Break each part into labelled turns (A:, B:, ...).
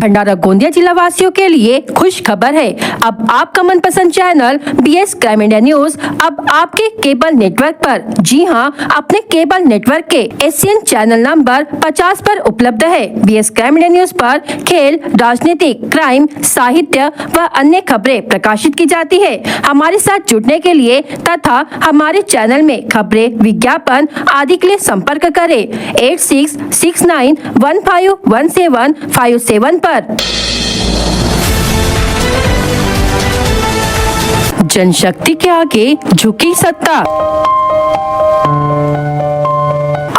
A: भंडारा गोंदिया जिला वासियों के लिए खुश खबर है। अब आपका मनपसंद channel BS crime India news अब आपके केबल नेटवर्क पर, जी हां, अपने केबल नेटवर्क के एशियन चैनल नंबर 50 पर उपलब्ध है। BS क्राइम इंडिया न्यूज पर खेल, राजनीतिक, क्राइम, साहित्य व अन्य खबरें प्रकाशित की जाती है। हमारे साथ जुड़ने के लिए तथा हमारे चैनल में खबरें, विज्ञापन आदि के लिए संपर्क करें 8669151757 पर। जनशक्ति के आगे झुकी सत्ता।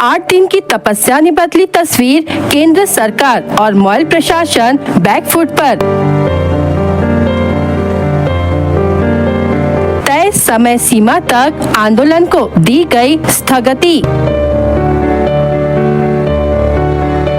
A: 8 दिन की तपस्या ने बदली तस्वीर, केंद्र सरकार और मॉयल प्रशासन बैकफुट पर। तय समय सीमा तक आंदोलन को दी गई स्थगिति।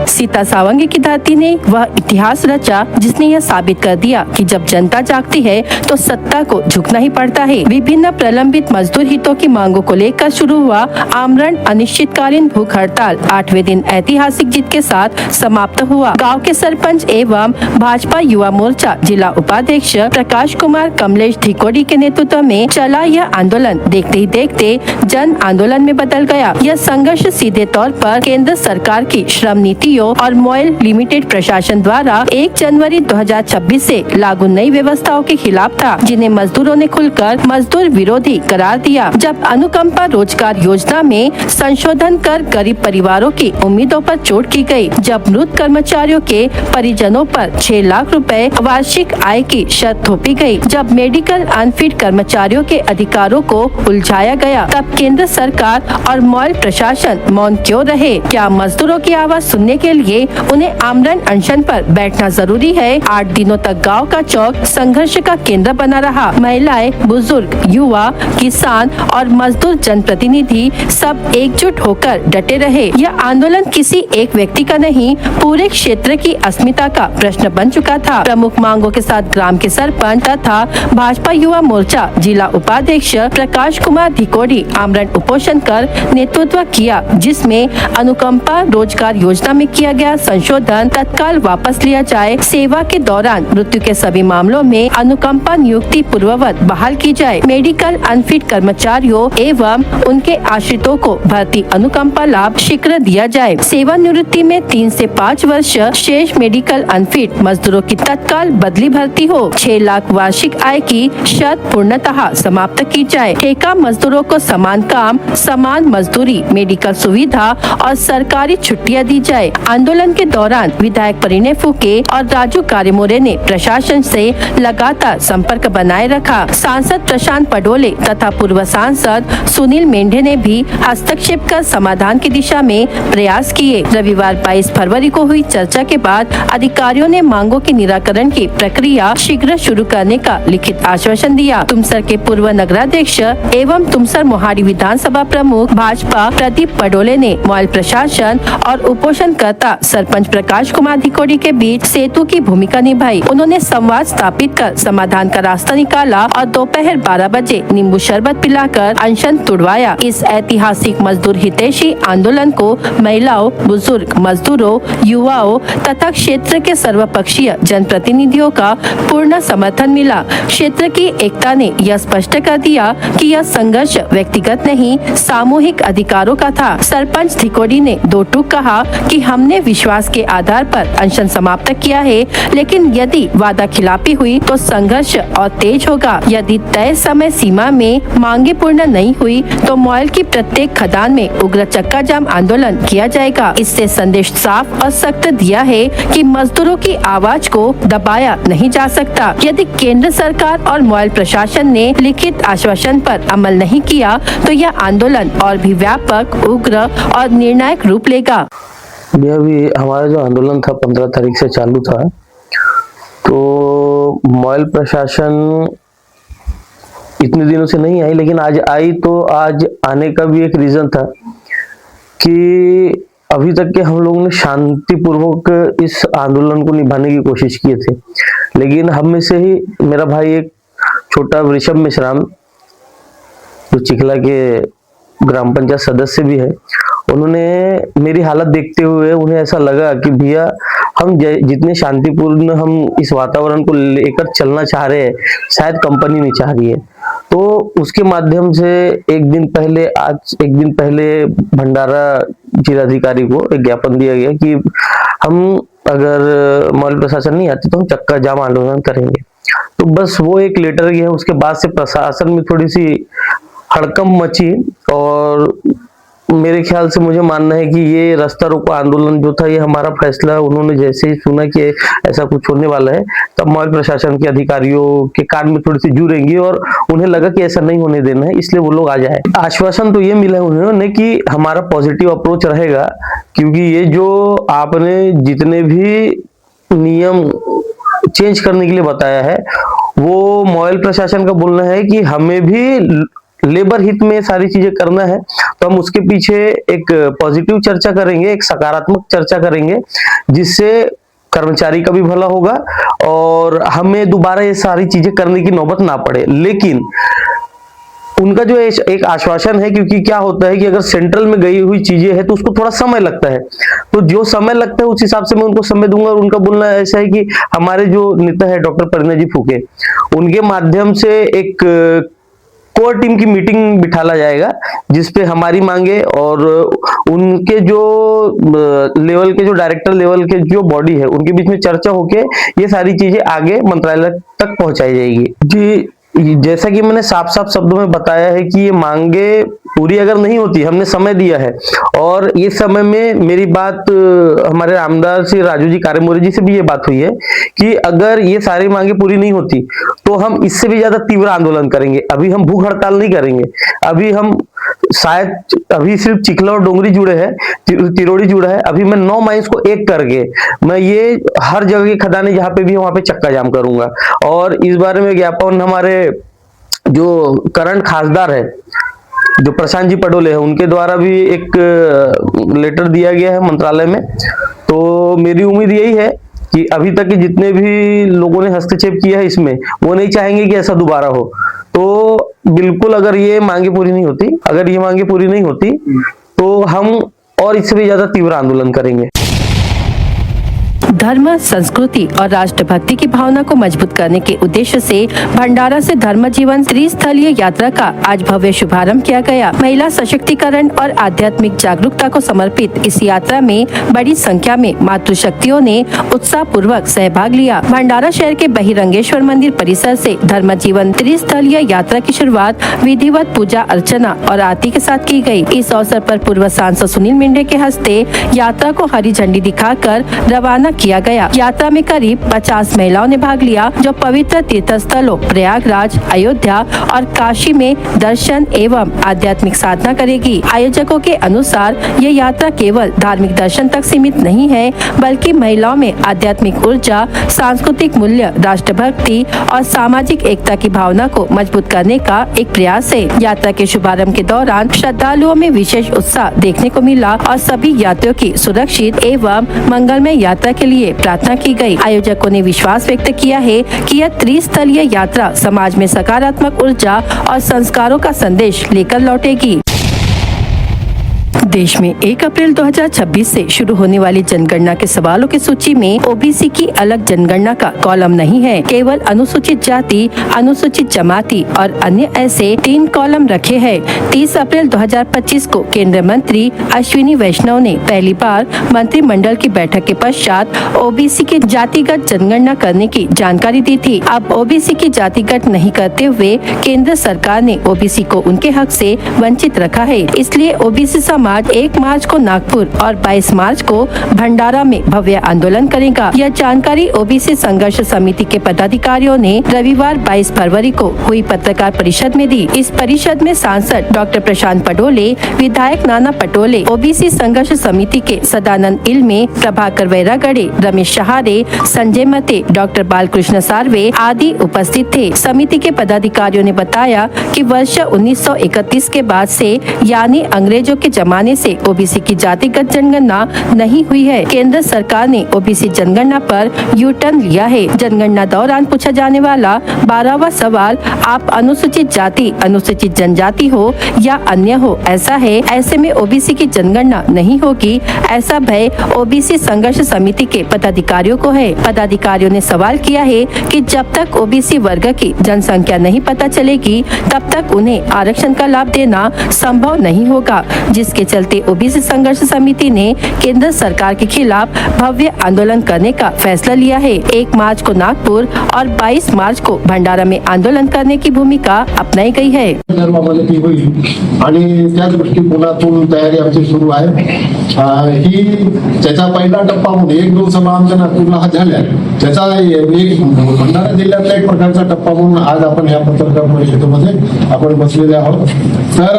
A: सीता सावंगी की धरती ने वह इतिहास रचा जिसने यह साबित कर दिया कि जब जनता जागती है तो सत्ता को झुकना ही पड़ता है। विभिन्न प्रलंबित मजदूर हितों की मांगों को लेकर शुरू हुआ आमरण अनिश्चितकालीन भूख हड़ताल 8वें दिन ऐतिहासिक जीत के साथ समाप्त हुआ। गांव के सरपंच एवं भाजपा युवा मोर्चा जिला उपाध्यक्ष प्रकाश कुमार कमलेश धिकोड़ी के नेतृत्व में चला यह आंदोलन देखते ही देखते जन आंदोलन में बदल गया। यह संघर्ष सीधे तौर पर केंद्र सरकार की श्रम नीतियों और मॉयल लिमिटेड प्रशासन द्वारा 1 जनवरी 2026 से लागू नई व्यवस्थाओं के खिलाफ था, जिन्हें मजदूरों ने खुलकर मजदूर विरोधी करार दिया। जब अनुकंपा रोजगार योजना में संशोधन कर गरीब परिवारों की उम्मीदों पर चोट की गई, जब मृत कर्मचारियों के परिजनों पर 6 लाख रुपए वार्षिक आय की शर्त थोपी गई, जब मेडिकल अनफिट कर्मचारियों के अधिकारों को उलझाया गया, तब केंद्र सरकार और मॉयल प्रशासन मौन क्यों रहे? क्या मजदूरों की आवाज सुनने के लिए उन्हें आमरण अनशन पर बैठना जरूरी है? 8 दिनों तक गांव का चौक संघर्ष का केंद्र बना रहा। महिलाएं, बुजुर्ग, युवा, किसान और मजदूर जनप्रतिनिधि सब एकजुट होकर डटे रहे। यह आंदोलन किसी एक व्यक्ति का नहीं, पूरे क्षेत्र की अस्मिता का प्रश्न बन चुका था। प्रमुख मांगों के साथ ग्राम के सरपंच तथा भाजपा युवा मोर्चा जिला उपाध्यक्ष प्रकाश कुमार धिकोड़ी आमरण उपोषण कर नेतृत्व किया, जिसमें अनुकंपा रोजगार योजना में किया गया संशोधन तत्काल वापस लिया जाए, सेवा के दौरान मृत्यु के सभी मामलों में अनुकंपा नियुक्ति पूर्ववत बहाल की जाए, मेडिकल अनफिट कर्मचारियों एवं उनके आश्रितों को भर्ती अनुकंपा लाभ शीघ्र दिया जाए, सेवानिवृत्ति में 3 से 5 वर्ष शेष मेडिकल अनफिट मजदूरों की तत्काल बदली भर्ती हो, 6 लाख वार्षिक आय की शर्त पूर्णतः समाप्त की जाए, ठेका मजदूरों को समान काम, समान मजदूरी, मेडिकल सुविधा और सरकारी छुट्टियां दी जाए। आंदोलन के दौरान विधायक परिणय फूके और राजू कारेमोरे ने प्रशासन से लगातार संपर्क बनाए रखा। सांसद प्रशांत पडोले तथा पूर्व सांसद सुनील मेंढे ने भी हस्तक्षेप कर समाधान की दिशा में प्रयास किए। रविवार 22 फरवरी को हुई चर्चा के बाद अधिकारियों ने मांगों के निराकरण की प्रक्रिया शीघ्र शुरू करने का लिखित आश्वासन दिया। तुमसर के पूर्व नगराध्यक्ष एवं तुमसर मोहाड़ी विधानसभा प्रमुख भाजपा प्रदीप पडोले ने मॉयल प्रशासन और उपोषणकर्ता सरपंच प्रकाश कुमार धिकोड़ी के बीच सेतु की भूमिका निभाई। उन्होंने संवाद स्थापित कर समाधान का रास्ता निकाला और दोपहर 12 बजे नींबू शरबत पिलाकर अनशन तुड़वाया। इस ऐतिहासिक मजदूर हितैषी आंदोलन को महिलाओं, बुजुर्ग, मजदूरों, युवाओं तथा क्षेत्र के सर्वपक्षीय जनप्रतिनिधियों का पूर्ण समर्थन मिला। क्षेत्र की एकता ने यह स्पष्ट कर दिया कि यह संघर्ष व्यक्तिगत नहीं, सामूहिक अधिकारों का था। सरपंच धिकोड़ी ने दो टूक कहा कि हमने विश्वास के आधार पर अनशन समाप्त किया है, लेकिन यदि वादा खिलाफी हुई तो संघर्ष और तेज होगा। यदि तय समय सीमा में मांगे पूर्ण नहीं हुई तो मॉयल की प्रत्येक खदान में उग्र चक्का जाम आंदोलन किया जाएगा। इससे संदेश साफ और सख्त दिया है कि मजदूरों की आवाज को दबाया नहीं जा सकता। यदि केंद्र सरकार और मॉयल प्रशासन ने लिखित आश्वासन पर अमल नहीं किया तो यह आंदोलन और भी व्यापक, उग्र और निर्णायक रूप लेगा।
B: यह भी हमारा जो आंदोलन था 15 तारीख से चालू था, तो मॉयल प्रशासन इतने दिनों से नहीं आई, लेकिन आज आई। तो आज आने का भी एक रीजन था कि अभी तक के हम लोगों ने शांतिपूर्वक इस आंदोलन को निभाने की कोशिश किए थे, लेकिन हम में से ही मेरा भाई एक छोटा वृषभ मेश्राम, जो चिखला के ग्राम पंचायत सदस्य भी है, उन्होंने मेरी हालत देखते हुए उन्हें ऐसा लगा कि भैया हम जितने शांतिपूर्ण हम इस वातावरण को लेकर चलना चाह रहे हैं, शायद कंपनी नहीं चाह रही है। तो उसके माध्यम से एक दिन पहले भंडारा जिलाधिकारी को एक ज्ञापन दिया गया कि हम अगर मॉल प्रशासन नहीं आती तो हम चक्का जाम आंदोलन करेंगे। तो बस वो एक लेटर गया, उसके बाद से प्रशासन में थोड़ी सी हड़कंप मची और मेरे ख्याल से मुझे मानना है कि ये रास्ता रोको आंदोलन जो था, ये हमारा फैसला उन्होंने जैसे ही सुना कि ऐसा कुछ होने वाला है, तब मॉल प्रशासन के अधिकारियों के कान में थोड़ी सी जू रहेंगी और उन्हें लगा कि ऐसा नहीं होने देना है, इसलिए वो लोग आ जाए। आश्वासन तो ये मिला उन्होंने कि हमारा पॉजिटिव अप्रोच रहेगा, क्योंकि ये जो आपने जितने भी नियम चेंज करने के लिए बताया है, वो मॉल प्रशासन का बोलना है कि हमें भी लेबर हित में सारी चीजें करना है, तो हम उसके पीछे एक पॉजिटिव चर्चा करेंगे, एक सकारात्मक चर्चा करेंगे, जिससे कर्मचारी का भी भला होगा और हमें दोबारा ये सारी चीजें करने की नौबत ना पड़े। लेकिन उनका जो एक आश्वासन है, क्योंकि क्या होता है कि अगर सेंट्रल में गई हुई चीजें हैं तो उसको थोड़ा समय लगता है, तो जो समय लगता है उस हिसाब से मैं उनको समय दूंगा। और उनका बोलना ऐसा है कि हमारे जो नेता है डॉक्टर परिणय जी फूके, उनके माध्यम से एक कोर टीम की मीटिंग बिठाला जाएगा, जिसपे हमारी मांगे और उनके जो लेवल के जो डायरेक्टर लेवल के जो बॉडी है उनके बीच में चर्चा होके ये सारी चीजें आगे मंत्रालय तक पहुंचाई जाएगी। जी, जैसा कि मैंने साफ साफ शब्दों में बताया है कि ये मांगे पूरी अगर नहीं होती, हमने समय दिया है और इस समय में मेरी बात हमारे आमदार श्री राजू जी कारेमोरी जी से भी ये बात हुई है कि अगर ये सारी मांगे पूरी नहीं होती तो हम इससे भी ज्यादा तीव्र आंदोलन करेंगे। अभी हम भूख हड़ताल नहीं करेंगे, अभी सिर्फ चिखला और डोंगरी जुड़े हैं, तिरोड़ी जुड़ा है, अभी मैं 9 माइंस को एक करके मैं ये हर जगह की खदानें जहां पे भी है वहां पे चक्का जाम करूंगा। और इस बारे में ज्ञापन हमारे जो करंट खासदार है जो प्रशांत जी पडोले है उनके द्वारा भी एक लेटर दिया गया है मंत्रालय में। तो मेरी उम्मीद यही है कि अभी तक के जितने भी लोगों ने हस्तक्षेप किया है इसमें, वो नहीं चाहेंगे कि ऐसा दोबारा हो। तो बिल्कुल अगर ये मांगे पूरी नहीं होती तो हम और इससे भी ज्यादा तीव्र आंदोलन करेंगे।
A: धर्म, संस्कृति और राष्ट्रभक्ति की भावना को मजबूत करने के उद्देश्य से भंडारा से धर्म जीवन त्रिस्थलीय यात्रा का आज भव्य शुभारंभ किया गया। महिला सशक्तिकरण और आध्यात्मिक जागरूकता को समर्पित इस यात्रा में बड़ी संख्या में मातृशक्तियों ने उत्साह पूर्वक सहभाग लिया। भंडारा शहर के बहिरंगेश्वर मंदिर परिसर से धर्म जीवन त्रिस्थलीय यात्रा की शुरुआत विधिवत पूजा अर्चना और आरती के साथ की गई। इस अवसर पर पूर्व सांसद सुनील मेंढे के हस्ते यात्रा को हरी झंडी दिखाकर रवाना किया गया। यात्रा में करीब 50 महिलाओं ने भाग लिया, जो पवित्र तीर्थ स्थलों प्रयागराज, अयोध्या और काशी में दर्शन एवं आध्यात्मिक साधना करेगी। आयोजकों के अनुसार ये यात्रा केवल धार्मिक दर्शन तक सीमित नहीं है, बल्कि महिलाओं में आध्यात्मिक ऊर्जा, सांस्कृतिक मूल्य, राष्ट्रभक्ति और सामाजिक एकता की भावना को मजबूत करने का एक प्रयास है। यात्रा के शुभारंभ के दौरान श्रद्धालुओं में विशेष उत्साह देखने को मिला और सभी यात्रियों की सुरक्षित एवं मंगलमय यात्रा के लिए प्रार्थना की गई। आयोजकों ने विश्वास व्यक्त किया है कि यह त्रिस्थलीय यात्रा समाज में सकारात्मक ऊर्जा और संस्कारों का संदेश लेकर लौटेगी। देश में 1 अप्रैल 2026 से शुरू होने वाली जनगणना के सवालों की सूची में ओबीसी की अलग जनगणना का कॉलम नहीं है। केवल अनुसूचित जाति, अनुसूचित जमाती और अन्य ऐसे 3 कॉलम रखे हैं। 30 अप्रैल 2025 को केंद्रीय मंत्री अश्विनी वैष्णव ने पहली बार मंत्रिमंडल की बैठक के पश्चात ओबीसी की जातिगत जनगणना करने की जानकारी दी थी। अब ओबीसी की जातिगत नहीं करते हुए केंद्र सरकार ने ओबीसी को उनके हक से वंचित रखा है। इसलिए ओबीसी समाज 1 मार्च को नागपुर और 22 मार्च को भंडारा में भव्य आंदोलन करेगा। यह जानकारी ओबीसी संघर्ष समिति के पदाधिकारियों ने रविवार 22 फरवरी को हुई पत्रकार परिषद में दी। इस परिषद में सांसद डॉक्टर प्रशांत पडोले, विधायक नाना पटोले, ओबीसी संघर्ष समिति के सदानंद इल्मे, प्रभाकर वैरागड़े, रमेश सहारे, संजय मते, डॉक्टर बालकृष्ण सार्वे आदि उपस्थित थे। समिति के पदाधिकारियों ने बताया कि वर्ष 1931 के बाद से यानी अंग्रेजों के जमाने जमाने से ओबीसी की जातिगत जनगणना नहीं हुई है। केंद्र सरकार ने ओबीसी जनगणना पर यू टर्न लिया है। जनगणना दौरान पूछा जाने वाला 12वां सवाल, आप अनुसूचित जाति, अनुसूचित जनजाति हो या अन्य हो, ऐसा है। ऐसे में ओबीसी की जनगणना नहीं होगी, ऐसा भय ओबीसी संघर्ष समिति के पदाधिकारियों को है। पदाधिकारियों ने सवाल किया है कि जब तक ओबीसी वर्ग की जनसंख्या नहीं पता चलेगी, तब तक उन्हें आरक्षण का लाभ देना संभव नहीं होगा, जिसके चलते ओबीसी संघर्ष समिति ने केंद्र सरकार के खिलाफ भव्य आंदोलन करने का फैसला लिया है। 1 मार्च को नागपुर और 22 मार्च को भंडारा में आंदोलन करने की भूमिका अपनाई गई है।
C: आणि त्याच दृष्टिकोनातून तयारी आमची सुरू आहे। ही त्याचा पहिला टप्पा म्हणून 1-2 सभा आमच्या नागपूरला झाल्या, त्याचा एक भंडारा जिल्ह्यातला एक प्रकारचा टप्पा म्हणून आज आपण या पत्रकार परिषदेमध्ये आपण बसलेले आहोत। तर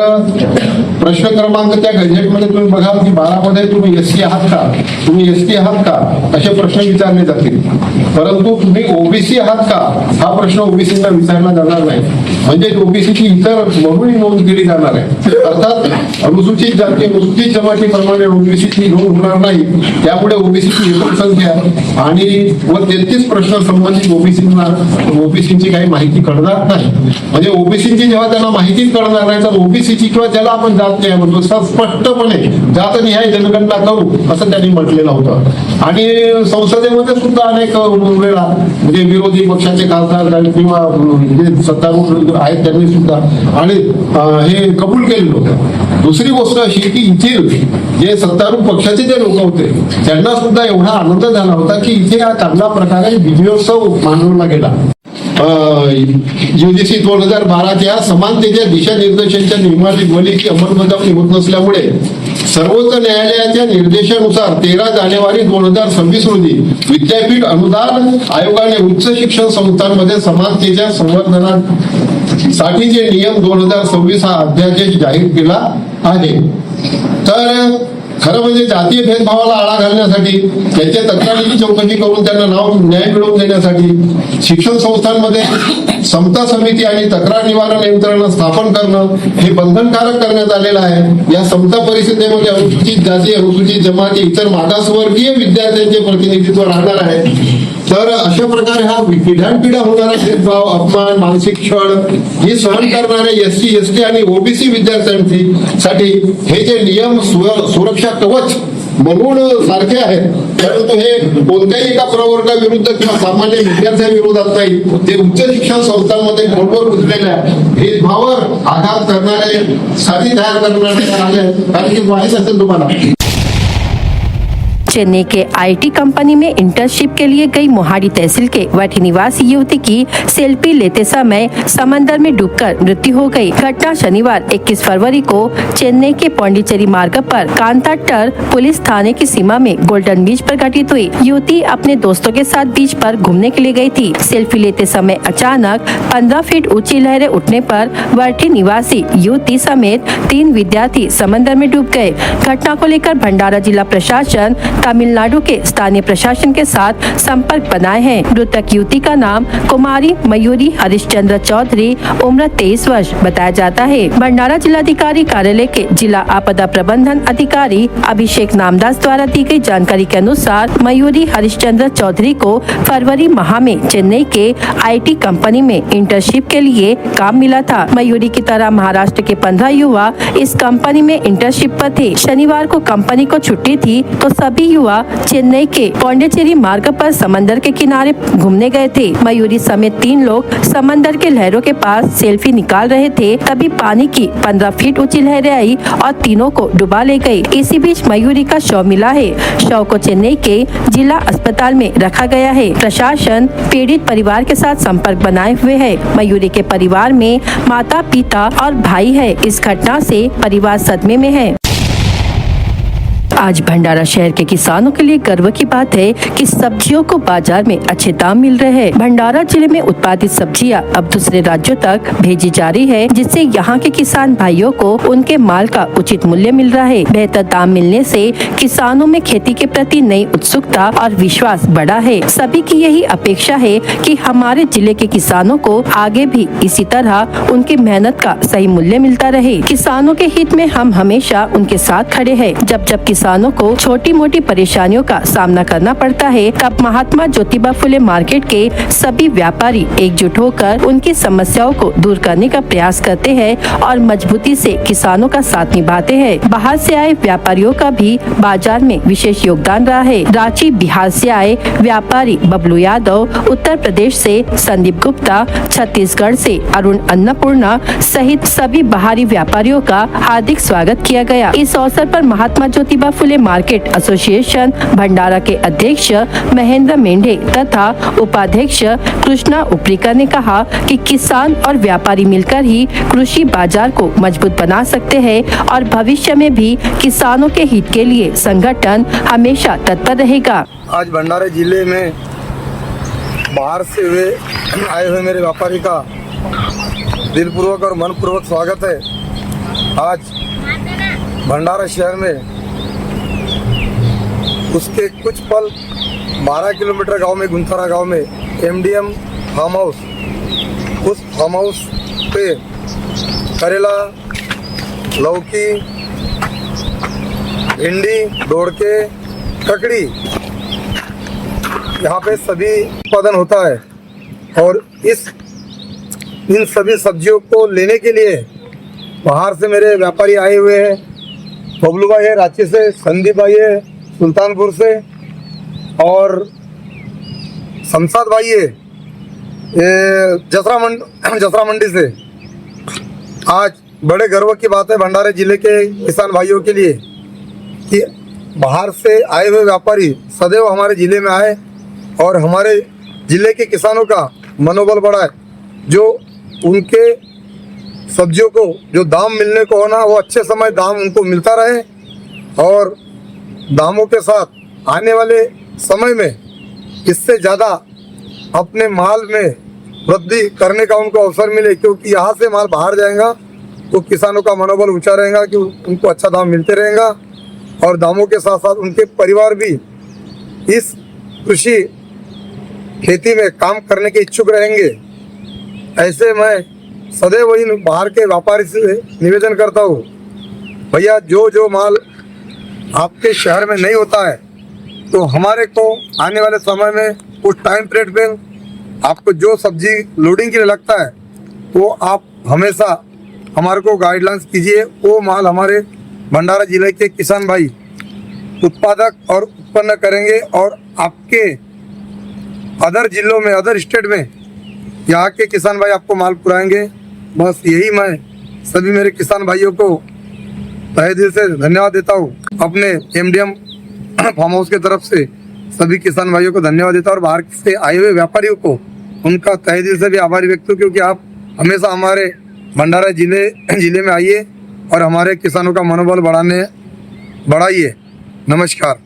C: प्रश्न क्रमांक त्या गजेटमध्ये तुम्ही बघाल की 12 मध्ये तुम्ही एससी आहात का, तुम्ही एसटी आहात का, असे प्रश्न विचारले जातील, परंतु तुम्ही ओबीसी आहात का हा प्रश्न ओबीसीला विचारला जाणार नाही। म्हणजे ओबीसीची इतर म्हणून नोंद केली जाणार आहे। अर्थात अनुसूचित जाती, अनुसूचित जमातीप्रमाणे ओबीसीची नोंद होणार नाही, त्यामुळे ओबीसीची एकूण संख्या आणि 33 प्रश्न संबंधित ओबीसीची काही माहिती कळणार नाही। म्हणजे ओबीसीची जेव्हा त्यांना माहितीच कळणार नाही, तर ओबीसीची किंवा ज्याला आपण जात नाही म्हणतो स्पष्टपणे जातनिहाय जनगणना करू असं त्यांनी म्हटलेलं होतं। आणि संसदेमध्ये सुद्धा अनेक वेळा म्हणजे विरोधी पक्षाचे खासदार किंवा जे सत्तारूढ आहेत त्यांनी सुद्धा आणि हे कबूल केलेलं होतं। दुसरी गोष्ट अशी की इथे जे सत्तारूढ पक्षाचे जे लोक होते त्यांना सुद्धा एवढा आनंद झाला होता की इथे हा चांगला प्रकारे विजयोत्सव मानवला गेला। यूजीसी 2012च्या समानतेच्या दिशानिर्देशांच्या नियमावलीची अंमलबजावणी होत नसल्यामुळे सर्वोच्च न्यायालयाच्या निर्देशानुसार 13 जानेवारी 2026 रोजी विद्यापीठ अनुदान आयोगाने उच्च शिक्षण संस्थांमध्ये समानतेच्या संवर्धनासाठीचे नियम 2026 हा अध्यादेश जाहीर केला आहे। तर खरं म्हणजे जातीय भेदभावाला आळा घालण्यासाठी, त्यांच्या तक्रारीची चौकशी करून त्यांना न्याय मिळवून देण्यासाठी शिक्षण संस्थांमध्ये समता समिती आणि तक्रार निवारण यंत्रणा स्थापन करणं हे बंधनकारक करण्यात आलेलं आहे। या समता परिषदेमध्ये अनुसूचित जाती, अनुसूचित जमाती, इतर मागासवर्गीय विद्यार्थ्यांचे प्रतिनिधित्व राहणार आहे। तर अशा प्रकारे हा पिढ्यानपिढ्या होणारा भेदभाव, अपमान, मानसिक छळ हे सहन करणारे एससी, एसटी आणि ओबीसी विद्यार्थ्यांसाठी हे जे नियम सुरक्षा कवच म्हणून सारखे आहेत, परंतु हे कोणत्याही एका प्रवर्गाविरुद्ध किंवा सामान्य विद्यार्थ्यांविरोधात नाही, ते उच्च शिक्षण संस्थांमध्ये खोलवर रुजलेल्या भेदभावावर आघात करणारे साठी तयार करणारे आले। कारण की माहित असेल तुम्हाला,
A: चेन्नई के आईटी कंपनी में इंटर्नशिप के लिए गई मोहाली तहसील के वठी निवासी युवती की सेल्फी लेते समय समंदर में डूबकर मृत्यु हो गई। घटना शनिवार 21 फरवरी को चेन्नई के पौंडीचेरी मार्ग पर कांताट्टर पुलिस थाने की सीमा में गोल्डन बीच पर घटित हुई। युवती अपने दोस्तों के साथ बीच पर घूमने के लिए गई थी। सेल्फी लेते समय अचानक 15 फीट ऊंची लहरें उठने पर वठी निवासी युवती समेत 3 विद्यार्थी समंदर में डूब गए। घटना को लेकर भंडारा जिला प्रशासन तमिलनाडु के स्थानीय प्रशासन के साथ संपर्क बनाए हैं। मृतक युवती का नाम कुमारी मयूरी हरिश्चंद्र चौधरी, उम्र 23 वर्ष बताया जाता है। भंडारा जिलाधिकारी कार्यालय के जिला आपदा प्रबंधन अधिकारी अभिषेक नामदास द्वारा दी गई जानकारी के अनुसार मयूरी हरिश्चंद्र चौधरी को फरवरी माह में चेन्नई के आईटी कंपनी में इंटर्नशिप के लिए काम मिला था। मयूरी की तरह महाराष्ट्र के 15 युवा इस कंपनी में इंटर्नशिप पर थे। शनिवार को कंपनी को छुट्टी थी तो सभी युवा चेन्नई के पौंडीचेरी मार्ग पर समंदर के किनारे घूमने गए थे। मयूरी समेत 3 लोग समंदर के लहरों के पास सेल्फी निकाल रहे थे, तभी पानी की 15 फीट ऊंची लहरें आई और तीनों को डुबा ले गई। इसी बीच मयूरी का शव मिला है। शव को चेन्नई के जिला अस्पताल में रखा गया है। प्रशासन पीड़ित परिवार के साथ संपर्क बनाए हुए है। मयूरी के परिवार में माता, पिता और भाई है। इस घटना से परिवार सदमे में है। आज भंडारा शहर के किसानों के लिए गर्व की बात है कि सब्जियों को बाजार में अच्छे दाम मिल रहे हैं। भंडारा जिले में उत्पादित सब्जियां अब दूसरे राज्यों तक भेजी जा रही है, जिससे यहाँ के किसान भाइयों को उनके माल का उचित मूल्य मिल रहा है। बेहतर दाम मिलने से किसानों में खेती के प्रति नई उत्सुकता और विश्वास बढ़ा है। सभी की यही अपेक्षा है कि हमारे जिले के किसानों को आगे भी इसी तरह उनकी मेहनत का सही मूल्य मिलता रहे। किसानों के हित में हम हमेशा उनके साथ खड़े हैं। जब जब किसानों को छोटी मोटी परेशानियों का सामना करना पड़ता है, तब महात्मा ज्योतिबा फुले मार्केट के सभी व्यापारी एकजुट होकर उनकी समस्याओं को दूर करने का प्रयास करते हैं और मजबूती से किसानों का साथ निभाते हैं। बाहर से आए व्यापारियों का भी बाजार में विशेष योगदान रहा है। रांची बिहार से आए व्यापारी बबलू यादव, उत्तर प्रदेश से संदीप गुप्ता, छत्तीसगढ़ से अरुण अन्नपूर्णा सहित सभी बाहरी व्यापारियों का हार्दिक स्वागत किया गया। इस अवसर पर महात्मा ज्योतिबा फुले मार्केट एसोसिएशन भंडारा के अध्यक्ष महेंद्र मेंढे तथा उपाध्यक्ष कृष्णा उपरीकर ने कहा कि किसान और व्यापारी मिलकर ही कृषि बाजार को मजबूत बना सकते हैं और भविष्य में भी किसानों के हित के लिए संगठन हमेशा तत्पर रहेगा।
D: आज भंडारा जिले में बाहर से आए हुए मेरे व्यापारी का दिलपूर्वक और मनपूर्वक स्वागत है। आज भंडारा शहर में उसके कुछ पल 12 किलोमीटर गांव में गुंथारा गांव में एमडीएम फार्म हाउस, उस फार्म हाउस पे करेला, लौकी, भिंडी, दोड़के, ककड़ी यहाँ पे सभी उत्पादन होता है। और इन सभी सब्जियों को लेने के लिए बाहर से मेरे व्यापारी आए हुए हैं। बबलू भाई है रांची से, संदीप भाई है सुल्तानपुर से और शमशाद भाई है जसरा मंडी से। आज बड़े गर्व की बात है भंडारा जिले के किसान भाइयों के लिए कि बाहर से आए हुए व्यापारी सदैव हमारे जिले में आए और हमारे जिले के किसानों का मनोबल बढ़ाए। जो उनके सब्जियों को जो दाम मिलने को होना, वो अच्छे समय दाम उनको मिलता रहे और दामों के साथ आने वाले समय में इससे ज़्यादा अपने माल में वृद्धि करने का उनको अवसर मिले, क्योंकि यहाँ से माल बाहर जाएगा तो किसानों का मनोबल ऊंचा रहेगा कि उनको अच्छा दाम मिलते रहेगा और दामों के साथ साथ उनके परिवार भी इस कृषि खेती में काम करने के इच्छुक रहेंगे। ऐसे मैं सदैव इन बाहर के व्यापारी से निवेदन करता हूँ, भैया जो माल आपके शहर में नहीं होता है तो हमारे को आने वाले समय में उस टाइम पीरियड पे आपको जो सब्जी लोडिंग के लिए लगता है वो आप हमेशा हमारे को गाइडलाइंस कीजिए। वो माल हमारे भंडारा जिले के किसान भाई उत्पादक और उत्पन्न करेंगे और आपके अदर जिलों में, अदर स्टेट में यहाँ के किसान भाई आपको माल पुराएंगे। बस यही मैं सभी मेरे किसान भाइयों को तहे दिल से धन्यवाद देता हूँ। अपने एमडीएम फार्म हाउस की तरफ से सभी किसान भाइयों को धन्यवाद देता हूँ और बाहर से आए हुए व्यापारियों को उनका तहे दिल से भी आभारी व्यक्त हूँ, क्योंकि आप हमेशा हमारे भंडारा जिले में आइए और हमारे किसानों का मनोबल बढ़ाइए। नमस्कार।